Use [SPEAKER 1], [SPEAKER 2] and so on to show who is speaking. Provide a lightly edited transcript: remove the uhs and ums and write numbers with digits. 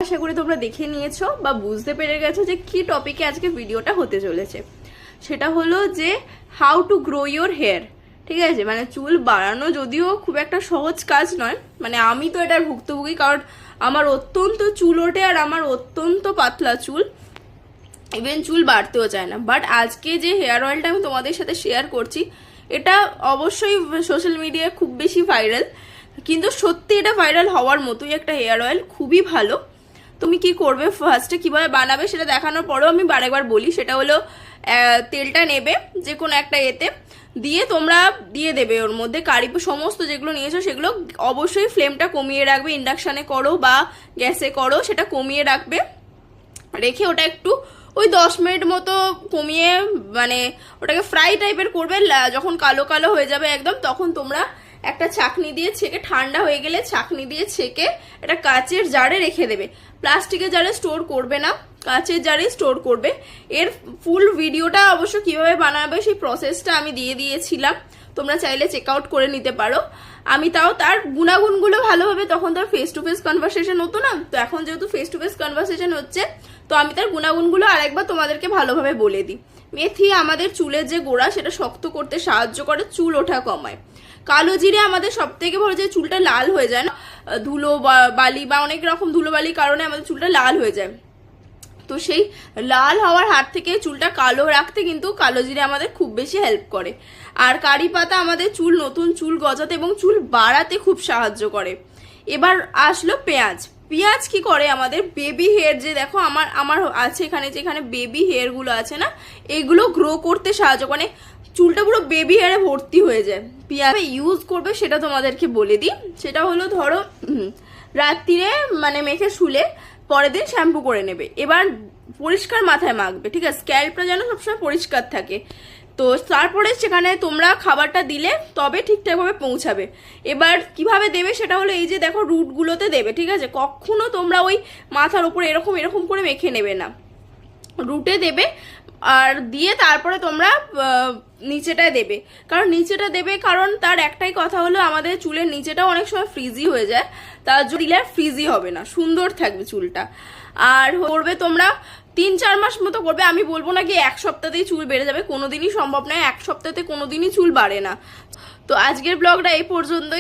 [SPEAKER 1] আশা করি তোমরা দেখে নিয়েছো বা বুঝতে পেরে গেছো যে কি টপিকে আজকে ভিডিওটা হতে চলেছে। সেটা হলো যে how to grow your hair. ঠিক আছে, মানে চুল বাড়ানো যদিও খুব একটা সহজ কাজ নয়, মানে আমি তো এটার ভুক্তভোগী, কারণ আমার অত্যন্ত চুল ওঠে আর আমার অত্যন্ত পাতলা চুল, ইভেন চুল বাড়তেও চায় না। বাট আজকে যে হেয়ার অয়েলটা আমি তোমাদের সাথে শেয়ার করছি এটা অবশ্যই সোশ্যাল মিডিয়ায় খুব বেশি ভাইরাল, কিন্তু সত্যি এটা ভাইরাল হওয়ার মতোই একটা হেয়ার অয়েল, খুবই ভালো। তুমি কি করবে, ফার্স্টে কিভাবে বানাবে সেটা দেখানোর পরেও আমি বারেবার বলি, সেটা হলো তেলটা নেবে যে কোনো একটা এতে দিয়ে তোমরা দিয়ে দেবে ওর মধ্যে কারি, সমস্ত যেগুলো নিয়েছো সেগুলো অবশ্যই ফ্লেমটা কমিয়ে রাখবে, ইন্ডাকশানে করো বা গ্যাসে করো, সেটা কমিয়ে রাখবে। রেখে ওটা একটু ওই 10 মিনিট মতো কমিয়ে মানে ওটাকে ফ্রাই টাইপের করবে। যখন কালো কালো হয়ে যাবে একদম, তখন তোমরা একটা ছাঁকনি দিয়ে ছেঁকে, ঠান্ডা হয়ে গেলে ছাঁকনি দিয়ে ছেঁকে এটা কাচের জারে রেখে দেবে। প্লাস্টিকের জারে স্টোর করবে না, কাচের জারে স্টোর করবে। এর ফুল ভিডিওটা অবশ্য কিভাবে বানাবে সেই প্রসেসটা আমি দিয়ে দিয়েছিলাম, তোমরা চাইলে চেক আউট করে নিতে পারো। আমি তাও তার গুণাগুণগুলো ভালোভাবে, তখন তো ফেস টু ফেস কনভারসেশন হতো না, তো এখন যেহেতু ফেস টু ফেস কনভারসেশন হচ্ছে তো আমি তার গুণাগুণগুলো আরেকবার তোমাদেরকে ভালোভাবে বলে দিই। মেথি আমাদের চুলের যে গোড়া সেটা শক্ত করতে সাহায্য করে, চুল ওঠা কমায়। কালো জিরে আমাদের সব থেকে বড়, যে চুলটা লাল হয়ে যায় না, ধুলো বালি বা অনেক রকম ধুলো বালির কারণে আমাদের চুলটা লাল হয়ে যায়, তো সেই লাল হওয়ার হাত থেকে চুলটা কালো রাখতে কিন্তু কালো জিরে আমাদের খুব বেশি হেল্প করে। আর কারি পাতা আমাদের চুল, নতুন চুল গজাতে এবং চুল বাড়াতে খুব সাহায্য করে। এবার আসলো পেঁয়াজ। পেঁয়াজ কি করে, আমাদের বেবি হেয়ার, যে দেখো আমার আছে এখানে, যেখানে বেবি হেয়ার গুলো আছে না, এগুলো গ্রো করতে সাহায্য করে, মানে চুলটা পুরো বেবি হেয়ারে ভর্তি হয়ে যায়। পেঁয়াজ ইউজ করবে সেটা তোমাদেরকে বলে দিই, সেটা হলো ধরো রাত্রিরে মানে মেখে শুলে পরের দিন শ্যাম্পু করে নেবে। এবার পরিষ্কার মাথায় মাখবে, ঠিক আছে, স্ক্যাল্পটা যেন সবসময় পরিষ্কার থাকে। তো তারপরে সেখানে তোমরা খাবারটা দিলে তবে ঠিকঠাকভাবে পৌঁছাবে। এবার কিভাবে দেবে সেটা হলো এই যে দেখো রুটগুলোতে দেবে, ঠিক আছে, কখনো তোমরা ওই মাথার উপরে এরকম এরকম করে মেখে নেবে না, রুটে দেবে। আর দিয়ে তারপরে তোমরা নিচেটায় দেবে, কারণ নিচেটা দেবে কারণ তার একটাই কথা হলো আমাদের চুলের নিচেটাও অনেক সময় ফ্রিজি হয়ে যায়, তার জন্য দিলে আর ফ্রিজি হবে না, সুন্দর থাকবে চুলটা। আর করবে তোমরা 3-4 মাস মতো করবে, আমি বলবো না কি 1 সপ্তাহতেই চুল বেড়ে যাবে, কোনোদিনই সম্ভব নয়, 1 সপ্তাহতে কোনোদিনই চুল বাড়ে না। তো আজকের ব্লগটা এই পর্যন্তই।